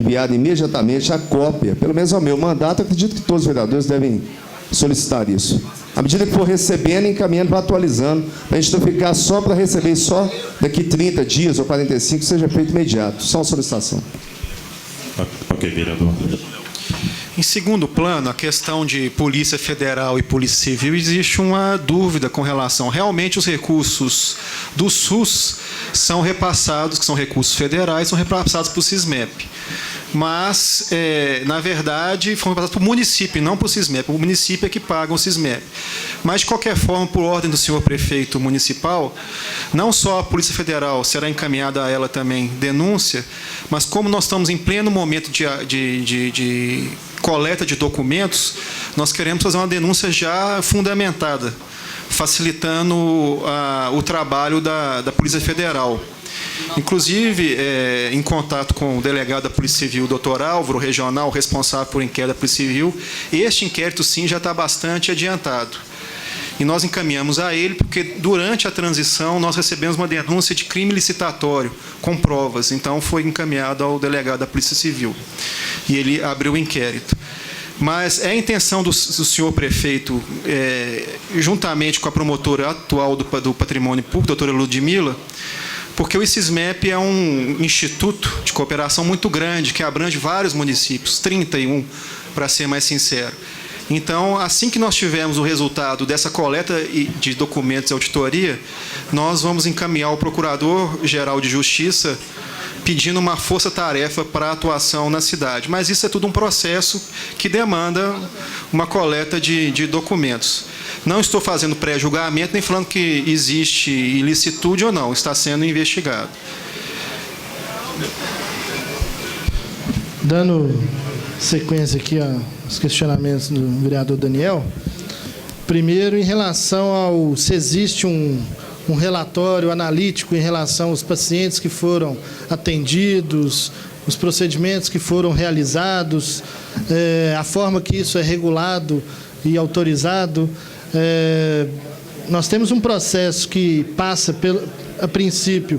enviado imediatamente a cópia, pelo menos ao meu mandato, acredito que todos os vereadores devem solicitar isso. À medida que for recebendo, encaminhando, vai atualizando, para a gente não ficar só para receber só daqui 30 dias ou 45, seja feito imediato. Só uma solicitação. Ok, vereador. Em segundo plano, a questão de Polícia Federal e Polícia Civil, existe uma dúvida com relação. Realmente, os recursos do SUS são repassados, que são recursos federais, são repassados para o SISMEP. Mas, na verdade, foram repassados para o município, não para o SISMEP. O município é que paga o SISMEP. Mas, de qualquer forma, por ordem do senhor prefeito municipal, não só a Polícia Federal será encaminhada a ela também denúncia, mas como nós estamos em pleno momento de coleta de documentos, nós queremos fazer uma denúncia já fundamentada, facilitando o trabalho da Polícia Federal. Inclusive, em contato com o delegado da Polícia Civil, Dr. Álvaro, regional, responsável por inquérito da Polícia Civil, este inquérito, sim, já está bastante adiantado. E nós encaminhamos a ele, porque durante a transição nós recebemos uma denúncia de crime licitatório, com provas. Então, foi encaminhado ao delegado da Polícia Civil. E ele abriu o inquérito. Mas é a intenção do senhor prefeito, juntamente com a promotora atual do Patrimônio Público, doutora Ludmila, porque o SISMEP é um instituto de cooperação muito grande, que abrange vários municípios, 31, para ser mais sincero. Então, assim que nós tivermos o resultado dessa coleta de documentos e auditoria, nós vamos encaminhar ao Procurador-Geral de Justiça pedindo uma força-tarefa para a atuação na cidade. Mas isso é tudo um processo que demanda uma coleta de documentos. Não estou fazendo pré-julgamento, nem falando que existe ilicitude ou não, está sendo investigado. Dando sequência aqui aos questionamentos do vereador Daniel, primeiro, em relação ao se existe um relatório analítico em relação aos pacientes que foram atendidos, os procedimentos que foram realizados, a forma que isso é regulado e autorizado. Nós temos um processo que passa, a princípio,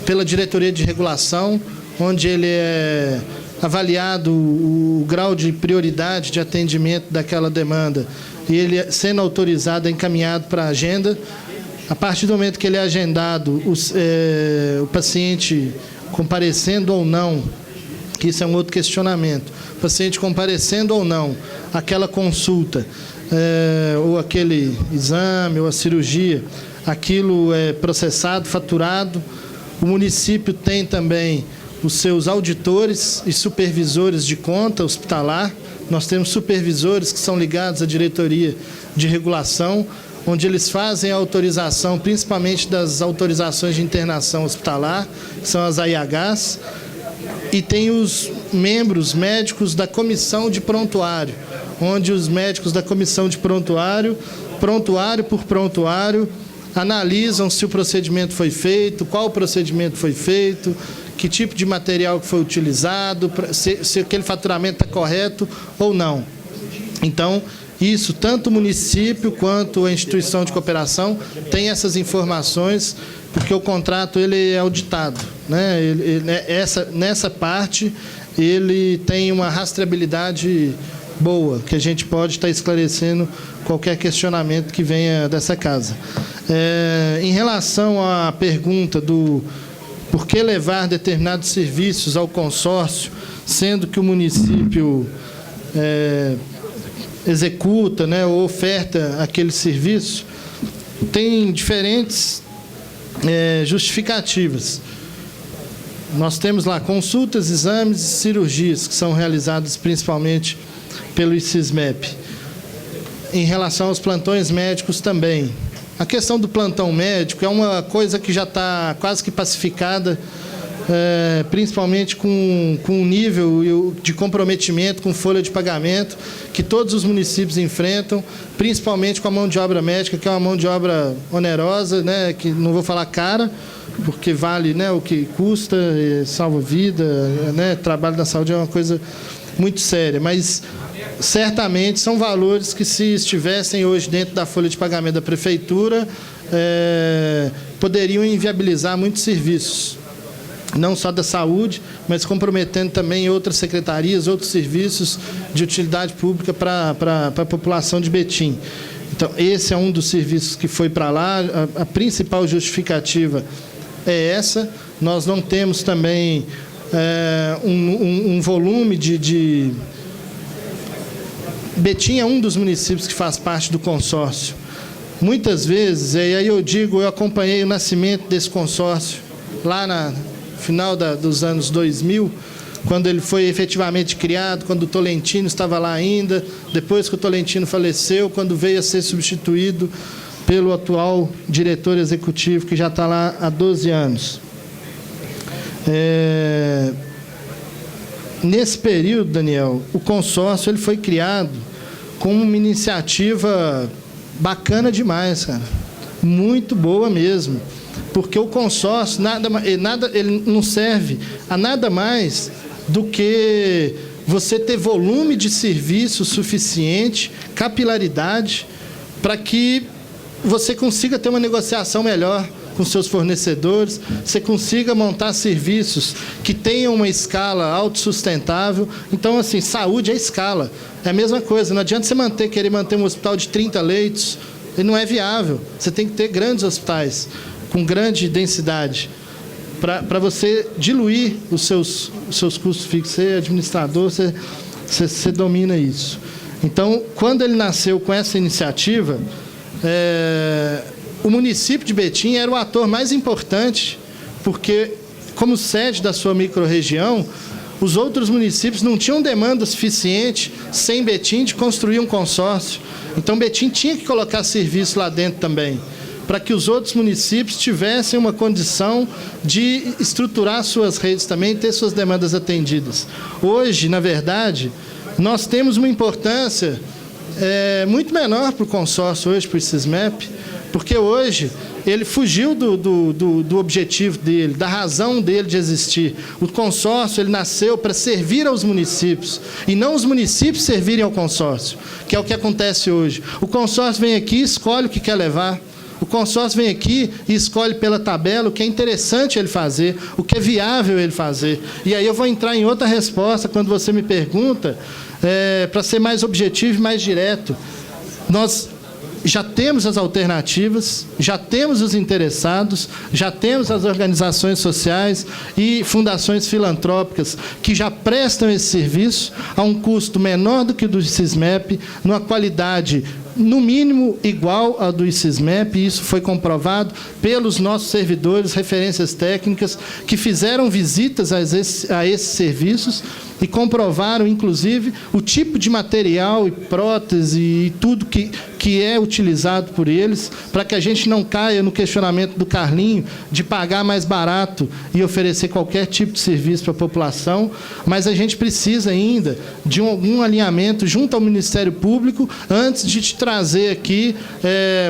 pela diretoria de regulação, onde ele é avaliado o grau de prioridade de atendimento daquela demanda, e ele, sendo autorizado, é encaminhado para a agenda. A partir do momento que ele é agendado, o paciente comparecendo ou não, que isso é um outro questionamento, o paciente comparecendo ou não àquela consulta, ou aquele exame, ou a cirurgia, aquilo é processado, faturado. O município tem também os seus auditores e supervisores de conta hospitalar. Nós temos supervisores que são ligados à diretoria de regulação, onde eles fazem a autorização, principalmente das autorizações de internação hospitalar, que são as AIHs, e tem os membros médicos da comissão de prontuário, onde os médicos da comissão de prontuário, prontuário por prontuário, analisam se o procedimento foi feito, qual procedimento foi feito, que tipo de material que foi utilizado, se aquele faturamento está correto ou não. Então, isso, tanto o município quanto a instituição de cooperação tem essas informações, porque o contrato ele é auditado, né? Nessa parte, ele tem uma rastreabilidade boa, que a gente pode estar esclarecendo qualquer questionamento que venha dessa casa. Em relação à pergunta do por que levar determinados serviços ao consórcio, sendo que o município executa, né, ou oferta aquele serviço, tem diferentes justificativas. Nós temos lá consultas, exames e cirurgias, que são realizadas principalmente pelo SISMEP. Em relação aos plantões médicos também. A questão do plantão médico é uma coisa que já está quase que pacificada, principalmente com o nível de comprometimento, com folha de pagamento, que todos os municípios enfrentam, principalmente com a mão de obra médica, que é uma mão de obra onerosa, né, que não vou falar cara, porque vale, né, o que custa, salva vida, né, trabalho da saúde é uma coisa muito séria, mas certamente são valores que, se estivessem hoje dentro da folha de pagamento da prefeitura, poderiam inviabilizar muitos serviços. não só da saúde, mas comprometendo também outras secretarias, outros serviços de utilidade pública para a população de Betim. Então, esse é um dos serviços que foi para lá. A principal justificativa é essa. Nós não temos também um volume de... Betim é um dos municípios que faz parte do consórcio. Muitas vezes, e aí eu digo, eu acompanhei o nascimento desse consórcio lá no final dos anos 2000, quando ele foi efetivamente criado, quando o Tolentino estava lá ainda, depois que o Tolentino faleceu, quando veio a ser substituído pelo atual diretor executivo, que já está lá há 12 anos. Nesse período, Daniel, o consórcio ele foi criado com uma iniciativa bacana demais, cara. Muito boa mesmo. Porque o consórcio ele não serve a nada mais do que você ter volume de serviço suficiente, capilaridade, para que você consiga ter uma negociação melhor com seus fornecedores, você consiga montar serviços que tenham uma escala autossustentável. Então, assim, saúde é escala. É a mesma coisa, não adianta você querer manter um hospital de 30 leitos, ele não é viável. Você tem que ter grandes hospitais, com grande densidade, para você diluir os seus custos fixos. Você é administrador, você domina isso. Então, quando ele nasceu com essa iniciativa, o município de Betim era o ator mais importante, porque, como sede da sua microrregião, os outros municípios não tinham demanda suficiente, sem Betim, de construir um consórcio. Então, Betim tinha que colocar serviço lá dentro também, para que os outros municípios tivessem uma condição de estruturar suas redes também e ter suas demandas atendidas. Hoje, na verdade, nós temos uma importância muito menor para o consórcio, hoje, para o SISMEP, porque hoje ele fugiu do objetivo dele, da razão dele de existir. O consórcio ele nasceu para servir aos municípios, e não os municípios servirem ao consórcio, que é o que acontece hoje. O consórcio vem aqui e escolhe o que quer levar. O consórcio vem aqui e escolhe pela tabela o que é interessante ele fazer, o que é viável ele fazer. E aí eu vou entrar em outra resposta quando você me pergunta, para ser mais objetivo e mais direto. Nós já temos as alternativas, já temos os interessados, já temos as organizações sociais e fundações filantrópicas que já prestam esse serviço a um custo menor do que o do SISMEP, numa qualidade no mínimo igual ao do SISMEP, e isso foi comprovado pelos nossos servidores, referências técnicas, que fizeram visitas a esses serviços e comprovaram, inclusive, o tipo de material e prótese e tudo que é utilizado por eles, para que a gente não caia no questionamento do Carlinho de pagar mais barato e oferecer qualquer tipo de serviço para a população, mas a gente precisa ainda de algum alinhamento junto ao Ministério Público antes de te trazer aqui,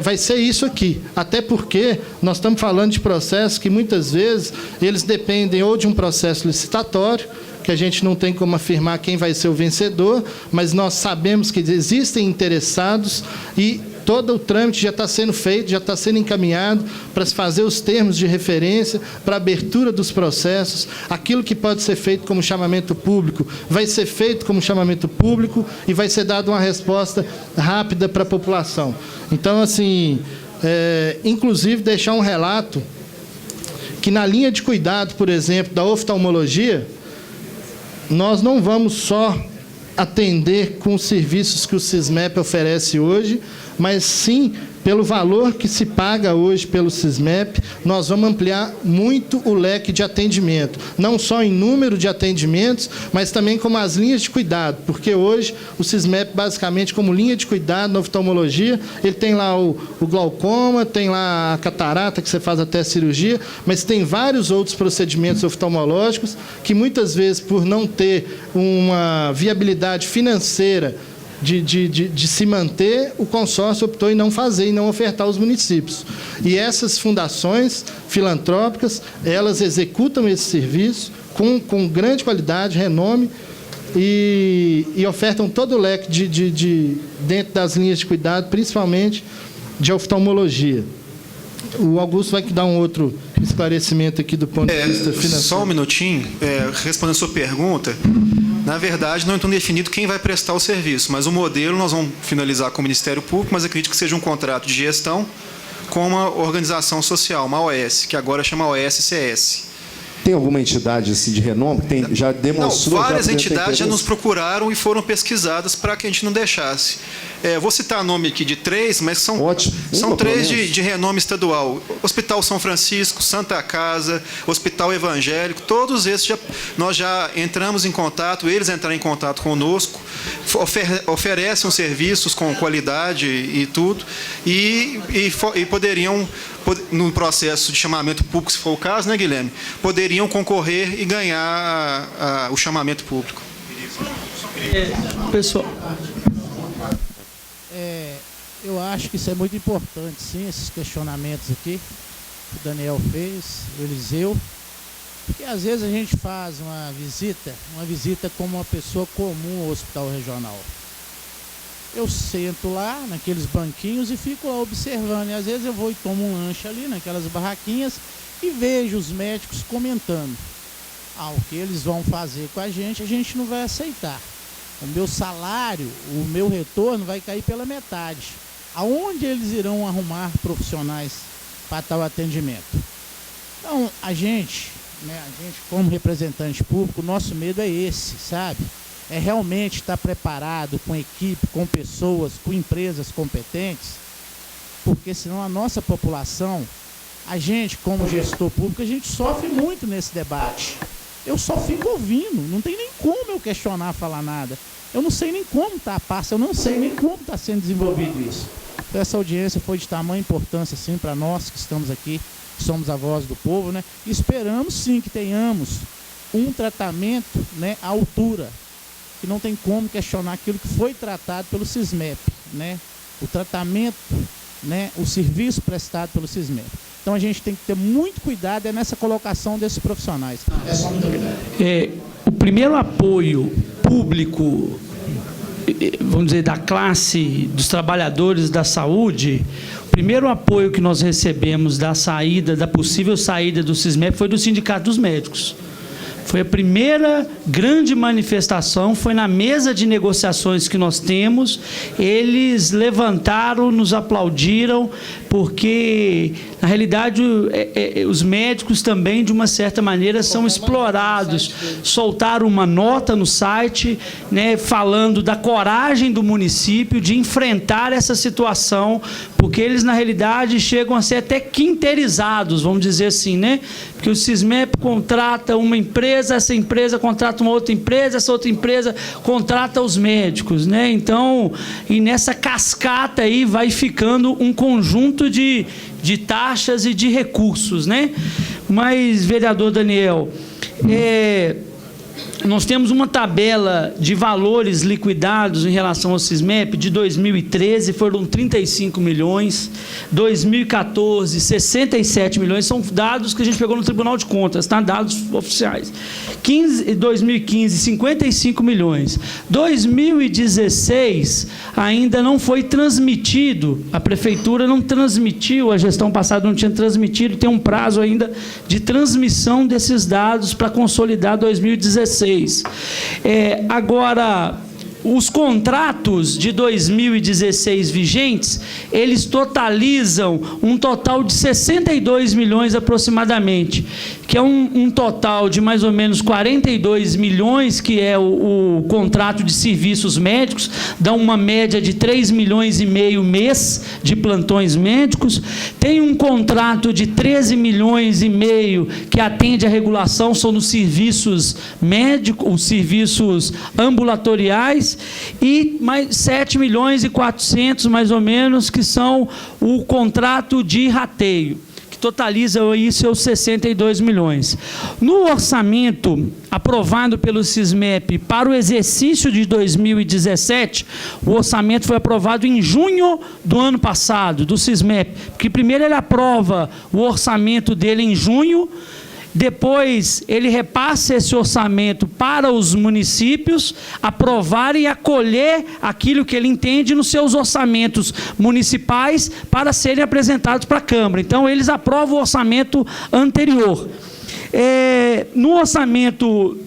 vai ser isso aqui. Até porque nós estamos falando de processos que, muitas vezes, eles dependem ou de um processo licitatório, que a gente não tem como afirmar quem vai ser o vencedor, mas nós sabemos que existem interessados e todo o trâmite já está sendo feito, já está sendo encaminhado para se fazer os termos de referência, para a abertura dos processos. Aquilo que pode ser feito como chamamento público vai ser feito como chamamento público e vai ser dada uma resposta rápida para a população. Então, assim, inclusive deixar um relato que na linha de cuidado, por exemplo, da oftalmologia, nós não vamos só atender com os serviços que o SISMEP oferece hoje, mas sim, pelo valor que se paga hoje pelo SISMEP, nós vamos ampliar muito o leque de atendimento, não só em número de atendimentos, mas também como as linhas de cuidado, porque hoje o SISMEP, basicamente, como linha de cuidado na oftalmologia, ele tem lá o glaucoma, tem lá a catarata, que você faz até cirurgia, mas tem vários outros procedimentos oftalmológicos que, muitas vezes, por não ter uma viabilidade financeira de se manter, o consórcio optou em não fazer, em não ofertar aos municípios. E essas fundações filantrópicas, elas executam esse serviço com grande qualidade, renome, e ofertam todo o leque dentro das linhas de cuidado, principalmente de oftalmologia. O Augusto vai dar um outro esclarecimento aqui do ponto de vista financeiro. Só um minutinho, respondendo a sua pergunta, na verdade não é tão definido quem vai prestar o serviço, mas o modelo nós vamos finalizar com o Ministério Público, mas acredito que seja um contrato de gestão com uma organização social, uma OS, que agora chama OSCS. Tem alguma entidade assim, de renome que já demonstrou? Não, várias já entidades já interesse? nos procuraram e foram pesquisadas para que a gente não deixasse. Vou citar nome aqui de 3, mas são, Ótimo. são Uma, 3 pelo menos. de renome estadual. Hospital São Francisco, Santa Casa, Hospital Evangélico, todos esses nós já entramos em contato, eles entraram em contato conosco, oferecem os serviços com qualidade e tudo, e poderiam, no processo de chamamento público, se for o caso, né, Guilherme, poderiam concorrer e ganhar o chamamento público. Pessoal, eu acho que isso é muito importante, sim, esses questionamentos aqui que o Daniel fez, o Eliseu, porque às vezes a gente faz uma visita como uma pessoa comum ao hospital regional. Eu sento lá, naqueles banquinhos, e fico lá observando, e às vezes eu vou e tomo um lanche ali, naquelas barraquinhas, e vejo os médicos comentando. O que eles vão fazer com a gente não vai aceitar. O meu salário, o meu retorno vai cair pela metade. Aonde eles irão arrumar profissionais para tal atendimento? Então, a gente como representante público, o nosso medo é esse, sabe? É realmente estar preparado com equipe, com pessoas, com empresas competentes, porque senão a nossa população, a gente como gestor público, a gente sofre muito nesse debate. Eu só fico ouvindo, não tem nem como eu questionar, falar nada. Eu não sei nem como está a pasta, eu não sei nem como está sendo desenvolvido isso. Então, essa audiência foi de tamanha importância, sim, para nós que estamos aqui, que somos a voz do povo, né? E esperamos, sim, que tenhamos um tratamento, né, à altura, que não tem como questionar aquilo que foi tratado pelo SISMEP, né? O tratamento, né, o serviço prestado pelo SISMEP. Então, a gente tem que ter muito cuidado nessa colocação desses profissionais. É só muito cuidado. O primeiro apoio público, vamos dizer, da classe dos trabalhadores da saúde, o primeiro apoio que nós recebemos da possível saída do SISMEP foi do Sindicato dos Médicos. Foi a primeira grande manifestação, foi na mesa de negociações que nós temos, eles levantaram, nos aplaudiram, porque, na realidade, os médicos também, de uma certa maneira, são explorados. Soltaram uma nota no site, né, falando da coragem do município de enfrentar essa situação, porque eles, na realidade, chegam a ser até quinterizados, vamos dizer assim, né? Porque o SISMEP contrata uma empresa, essa empresa contrata uma outra empresa, essa outra empresa contrata os médicos, né? Então, e nessa cascata aí vai ficando um conjunto de taxas e de recursos, né? Mas, vereador Daniel, nós temos uma tabela de valores liquidados em relação ao SISMEP de 2013, foram 35 milhões, 2014, 67 milhões, são dados que a gente pegou no Tribunal de Contas, tá? Dados oficiais. 2015, 55 milhões. 2016 ainda não foi transmitido, a Prefeitura não transmitiu, a gestão passada não tinha transmitido, tem um prazo ainda de transmissão desses dados para consolidar 2016. Agora, os contratos de 2016 vigentes, eles totalizam um total de 62 milhões aproximadamente, que é um total de mais ou menos 42 milhões, que é o contrato de serviços médicos, dá uma média de 3 milhões e meio mês de plantões médicos, tem um contrato de 13 milhões e meio que atende à regulação, são nos serviços médicos, os serviços ambulatoriais, e mais 7 milhões e 400, mais ou menos, que são o contrato de rateio, que totaliza aí seus 62 milhões. No orçamento aprovado pelo SISMEP para o exercício de 2017, o orçamento foi aprovado em junho do ano passado, do SISMEP, porque primeiro ele aprova o orçamento dele em junho, depois ele repassa esse orçamento para os municípios aprovarem e acolher aquilo que ele entende nos seus orçamentos municipais para serem apresentados para a Câmara. Então, eles aprovam o orçamento anterior. No orçamento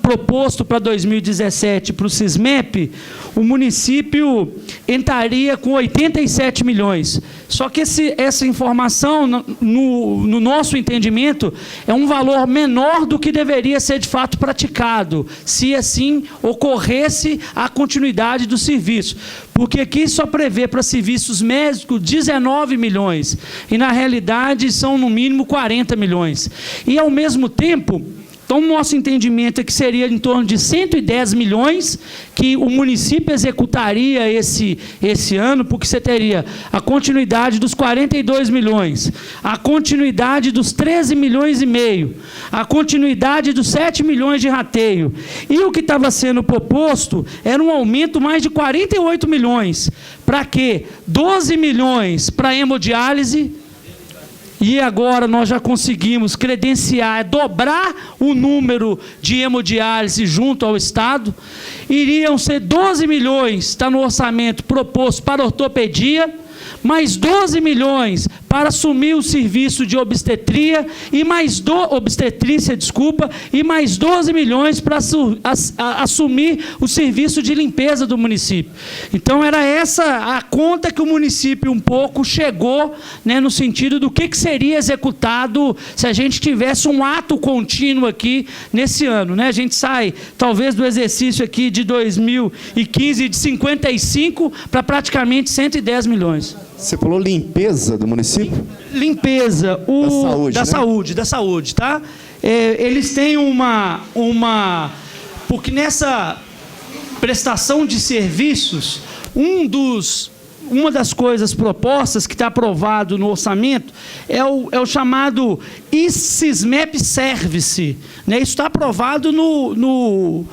proposto para 2017 para o SISMEP, o município entraria com 87 milhões. Só que essa informação, no nosso entendimento, é um valor menor do que deveria ser de fato praticado, se assim ocorresse a continuidade do serviço. Porque aqui só prevê para serviços médicos 19 milhões, e na realidade são no mínimo 40 milhões. E ao mesmo tempo, então, o nosso entendimento é que seria em torno de 110 milhões que o município executaria esse ano, porque você teria a continuidade dos 42 milhões, a continuidade dos 13 milhões e meio, a continuidade dos 7 milhões de rateio. E o que estava sendo proposto era um aumento mais de 48 milhões. Para quê? 12 milhões para hemodiálise. E agora nós já conseguimos credenciar, dobrar o número de hemodiálise junto ao Estado. Iriam ser 12 milhões, está no orçamento proposto para ortopedia, mais 12 milhões para assumir o serviço de obstetrícia, e mais 12 milhões para assumir o serviço de limpeza do município. Então, era essa a conta que o município um pouco chegou, né, no sentido do que seria executado se a gente tivesse um ato contínuo aqui nesse ano, né? A gente sai, talvez, do exercício aqui de 2015 de 55 para praticamente 110 milhões. Você falou limpeza do município? Limpeza, da saúde, tá? Eles têm porque nessa prestação de serviços, uma das coisas propostas que está aprovado no orçamento é o chamado SISMEP Service, né? Isso está aprovado no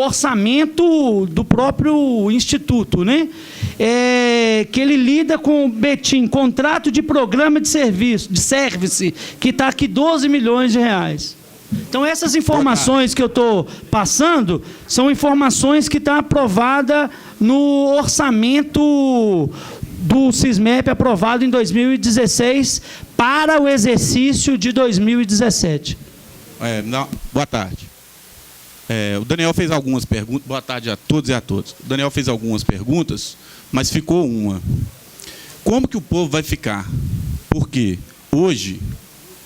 orçamento do próprio Instituto, né? Que ele lida com o BETIM, contrato de programa de serviço, de service, que está aqui 12 milhões de reais. Então, essas informações que eu estou passando são informações que estão aprovadas no orçamento do SISMEP, aprovado em 2016, para o exercício de 2017. Boa tarde. O Daniel fez algumas perguntas. Boa tarde a todos e a todas. O Daniel fez algumas perguntas, mas ficou uma. Como que o povo vai ficar? Porque hoje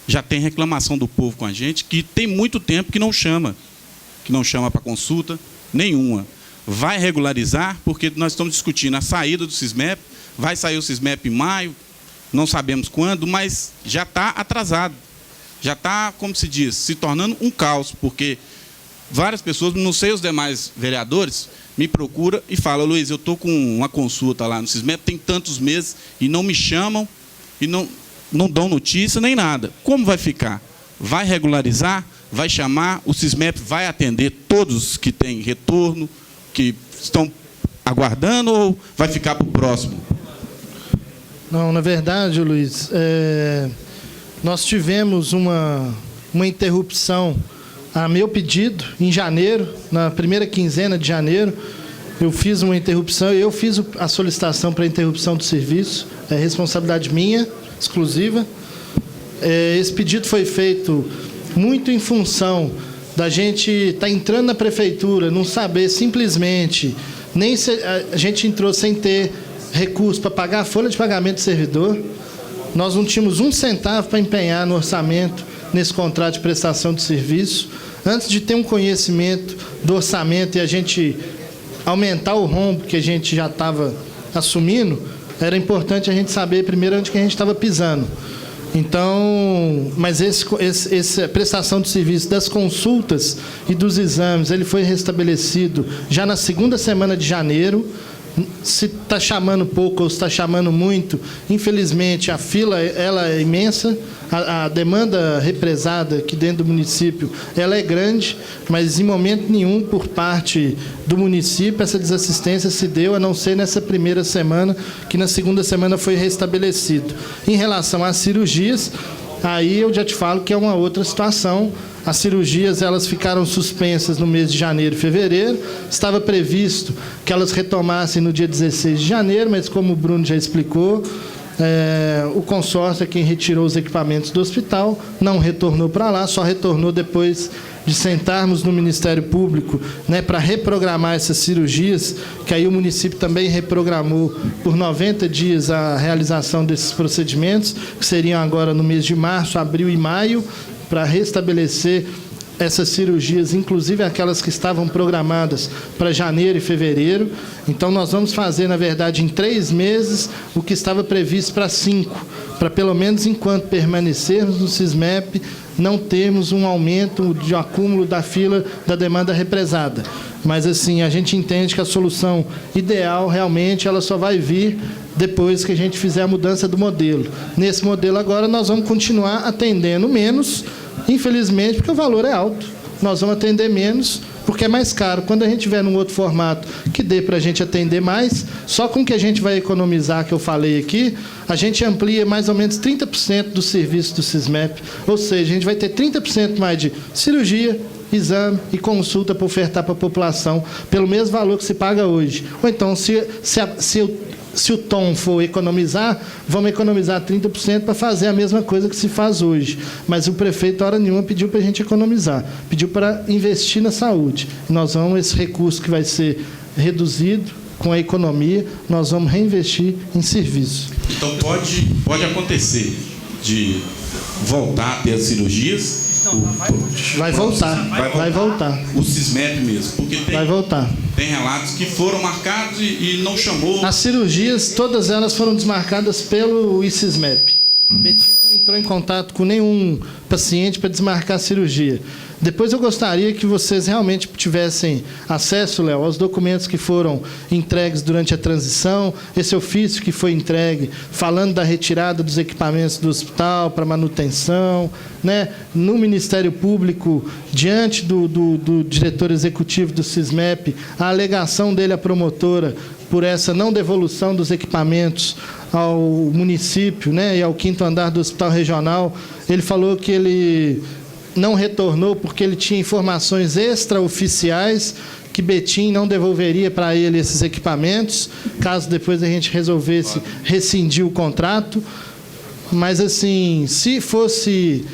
já tem reclamação do povo com a gente, que tem muito tempo que não chama para consulta nenhuma. Vai regularizar, porque nós estamos discutindo a saída do SISMEP, vai sair o SISMEP em maio, não sabemos quando, mas já está atrasado. Já está, como se diz, se tornando um caos, porque várias pessoas, não sei os demais vereadores, me procuram e falam: Luiz, eu estou com uma consulta lá no SISMEP, tem tantos meses, e não me chamam, e não dão notícia nem nada. Como vai ficar? Vai regularizar? Vai chamar? O SISMEP vai atender todos que têm retorno, que estão aguardando, ou vai ficar para o próximo? Não, na verdade, Luiz, nós tivemos uma interrupção a meu pedido, em janeiro, na primeira quinzena de janeiro. Eu fiz uma interrupção, eu fiz a solicitação para interrupção do serviço, é responsabilidade minha, exclusiva. Esse pedido foi feito muito em função da gente estar entrando na prefeitura, não saber simplesmente, nem se, a gente entrou sem ter recurso para pagar a folha de pagamento do servidor. Nós não tínhamos um centavo para empenhar no orçamento, nesse contrato de prestação de serviço. Antes de ter um conhecimento do orçamento e a gente aumentar o rombo que a gente já estava assumindo, era importante a gente saber primeiro onde que a gente estava pisando. Então, mas essa prestação de serviço das consultas e dos exames, ele foi restabelecido já na segunda semana de janeiro. Se está chamando pouco ou se está chamando muito, infelizmente a fila ela é imensa, a demanda represada aqui dentro do município ela é grande, mas em momento nenhum por parte do município essa desassistência se deu, a não ser nessa primeira semana, que na segunda semana foi restabelecido. Em relação às cirurgias, aí eu já te falo que é uma outra situação. As cirurgias elas ficaram suspensas no mês de janeiro e fevereiro. Estava previsto que elas retomassem no dia 16 de janeiro, mas como o Bruno já explicou, o consórcio é quem retirou os equipamentos do hospital, não retornou para lá, só retornou depois de sentarmos no Ministério Público, né, para reprogramar essas cirurgias, que aí o município também reprogramou por 90 dias a realização desses procedimentos, que seriam agora no mês de março, abril e maio, para restabelecer essas cirurgias, inclusive aquelas que estavam programadas para janeiro e fevereiro. Então, nós vamos fazer, na verdade, em 3 meses, o que estava previsto para 5, para pelo menos enquanto permanecermos no SISMEP, não termos um aumento de acúmulo da fila da demanda represada. Mas, assim, a gente entende que a solução ideal, realmente, ela só vai vir depois que a gente fizer a mudança do modelo. Nesse modelo, agora, nós vamos continuar atendendo menos, infelizmente, porque o valor é alto. Nós vamos atender menos, porque é mais caro. Quando a gente tiver num outro formato que dê para a gente atender mais, só com o que a gente vai economizar, que eu falei aqui, a gente amplia mais ou menos 30% do serviço do SISMEP. Ou seja, a gente vai ter 30% mais de cirurgia, exame e consulta para ofertar para a população, pelo mesmo valor que se paga hoje. Ou então, se o tom for economizar, vamos economizar 30% para fazer a mesma coisa que se faz hoje. Mas o prefeito, hora nenhuma, pediu para a gente economizar. Pediu para investir na saúde. Nós vamos, esse recurso que vai ser reduzido com a economia, nós vamos reinvestir em serviço. Então, pode acontecer de voltar a ter as cirurgias? Vai voltar. O SISMEP mesmo, porque vai voltar. Tem relatos que foram marcados e não chamou. As cirurgias, todas elas foram desmarcadas pelo SISMEP. Betinho não entrou em contato com nenhum paciente para desmarcar a cirurgia. Depois eu gostaria que vocês realmente tivessem acesso, Léo, aos documentos que foram entregues durante a transição, esse ofício que foi entregue, falando da retirada dos equipamentos do hospital para manutenção, né? No Ministério Público, diante do diretor executivo do SISMEP, a alegação dele à promotora por essa não devolução dos equipamentos ao município, né, e ao 5º andar do Hospital Regional, ele falou que ele não retornou porque ele tinha informações extraoficiais que Betim não devolveria para ele esses equipamentos, caso depois a gente resolvesse rescindir o contrato. Mas, assim, se fosse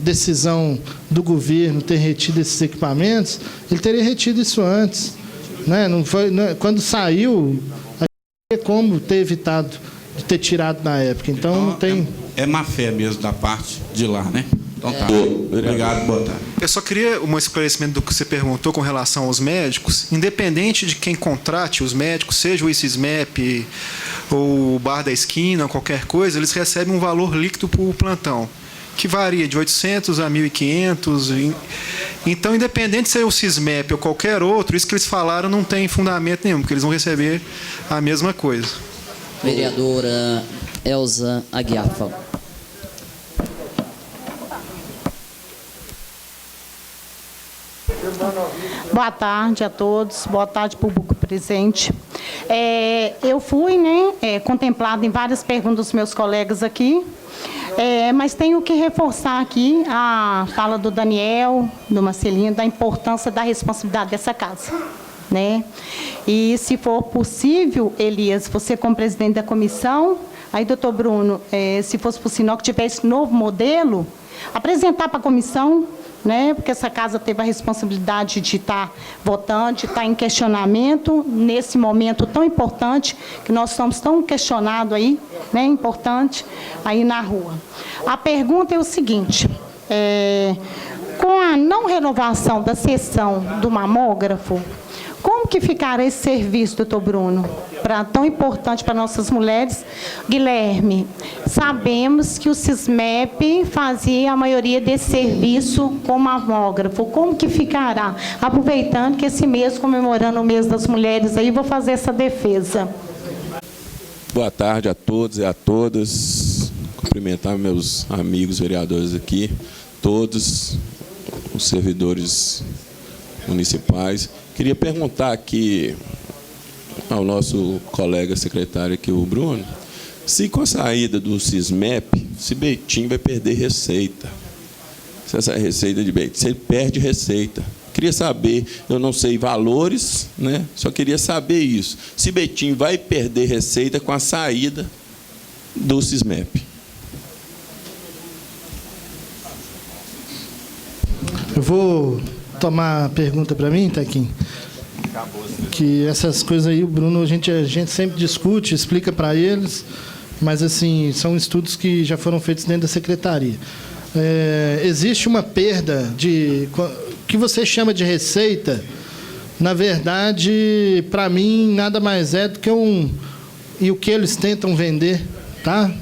decisão do governo ter retido esses equipamentos, ele teria retido isso antes, né? Não foi, quando saiu, a gente teria como ter evitado de ter tirado na época. Então não tem... É má fé mesmo da parte de lá, né? Então tá. Obrigado, boa tarde. Eu só queria um esclarecimento do que você perguntou com relação aos médicos. Independente de quem contrate os médicos, seja o SISMEP ou o Bar da Esquina, qualquer coisa, eles recebem um valor líquido por plantão, que varia de 800 a 1.500. Então, independente de ser o SISMEP ou qualquer outro, isso que eles falaram não tem fundamento nenhum, porque eles vão receber a mesma coisa. Vereadora Elza Aguiar, por favor. Boa tarde a todos, boa tarde, público presente. Eu fui, contemplada em várias perguntas dos meus colegas aqui, mas tenho que reforçar aqui a fala do Daniel, do Marcelinho, da importância da responsabilidade dessa casa, né? E, se for possível, Elias, você como presidente da comissão, aí, doutor Bruno, se fosse possível que tivesse novo modelo, apresentar para a comissão, né? Porque essa casa teve a responsabilidade de estar votando, de estar em questionamento nesse momento tão importante, que nós estamos tão questionados aí, né? Importante, aí na rua. A pergunta é o seguinte, com a não renovação da sessão do mamógrafo, como que ficará esse serviço, doutor Bruno, tão importante para nossas mulheres? Guilherme, sabemos que o SISMEP fazia a maioria desse serviço com mamógrafo. Como que ficará? Aproveitando que esse mês, comemorando o mês das mulheres, aí vou fazer essa defesa. Boa tarde a todos e a todas. Cumprimentar meus amigos vereadores aqui, todos os servidores municipais. Queria perguntar aqui ao nosso colega secretário aqui, o Bruno, Se com a saída do Sismep, se Betim vai perder receita. Se essa receita de Betim, se ele perde receita. Queria saber, eu não sei valores, né? Só queria saber isso. Se Betim vai perder receita com a saída do Sismep. Eu vou tomar a pergunta para mim, Tequim. Que essas coisas aí, o Bruno, a gente sempre discute, explica para eles, mas assim, são estudos que já foram feitos dentro da secretaria. Existe uma perda de... que você chama de receita, na verdade, para mim, nada mais é do que e o que eles tentam vender, tá?